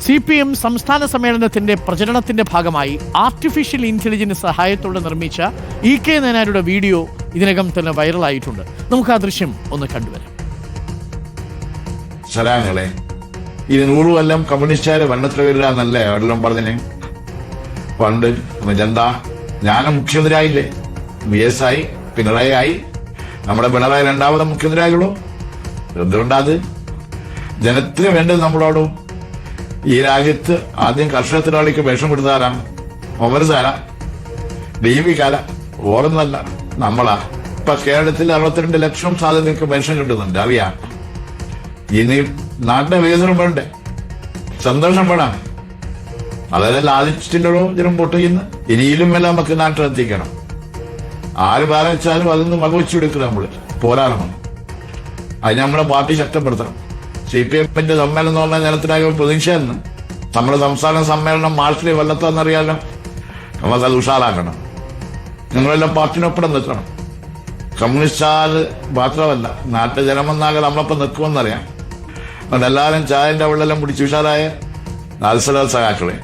CPM സംസ്ഥാന സമ്മേളനത്തിന്റെ പ്രചരണത്തിന്റെ ഭാഗമായി ആർട്ടിഫിഷ്യൽ ഇന്റലിജൻസ് സഹായത്തോടെ നിർമ്മിച്ച EK നായനാരുടെ വീഡിയോ ഇതിനകം തന്നെ വൈറലായിട്ടുണ്ട്. നമുക്ക് ആ ദൃശ്യം ഒന്ന് കണ്ടുവരാം. സലാങ്ങളെ, ഇത് 100 കൊല്ലം കമ്മ്യൂണിസ്റ്റുകാരെ വണ്ണത്തിൽ വരില്ലാന്നല്ലേ എല്ലാം പറഞ്ഞേ. പണ്ട് എന്താ ഞാനും മുഖ്യമന്ത്രിയായില്ലേ, BS ആയി, പിണറായി ആയി, നമ്മുടെ പിണറായി 2ാമത് മുഖ്യമന്ത്രിയായുള്ളൂ. എന്തുകൊണ്ടാത് ജനത്തിന് വേണ്ടത് നമ്മളോടും ഈ രാജ്യത്ത് ആദ്യം കർഷക തൊഴിലാളിക്ക് വിഷം കൊടുത്താരാണ്? ഒമർസാല, ദീപികാല, ഓർന്നല്ല നമ്മളാ. ഇപ്പൊ കേരളത്തിൽ 62 ലക്ഷം സാധനങ്ങൾക്ക് പെൻഷൻ കിട്ടുന്നുണ്ട്. അറിയാം. ഇനി നാട്ടിലെ വികസനം വേണ്ടേ, സന്തോഷം വേണം. അതായത് ലാദിച്ചിട്ടുണ്ടോ ജനം വോട്ട് ചെയ്യുന്നു. ഇനിയിലും എല്ലാം നമുക്ക് നാട്ടിലെത്തിക്കണം. ആര് ബാധിച്ചാലും അതൊന്ന് വകവെച്ചെടുക്കുക. നമ്മള് പോരാടണം. അതിന് നമ്മളെ പാർട്ടി ശക്തിപ്പെടുത്തണം. CPMന്റെ സമ്മേളനം എന്ന് പറഞ്ഞാൽ ജനത്തിനാകെ പ്രതീക്ഷയെന്ന്. നമ്മുടെ സംസ്ഥാന സമ്മേളനം മാർച്ചിൽ വല്ലത്താന്നറിയാലോ. നമുക്കത് ഉഷാറാക്കണം. നിങ്ങളെല്ലാം പാർട്ടിനൊപ്പം നിൽക്കണം. കമ്മ്യൂണിസ്റ്റ് മാത്രമല്ല, നാട്ടിലെ ജനമെന്നാകെ നമ്മളൊപ്പം നിൽക്കുമെന്നറിയാം. അതുകൊണ്ട് എല്ലാവരും ചായന്റെ വെള്ളെല്ലാം പിടിച്ച് ഉഷാറായ നാൽസല സഹാക്കളെ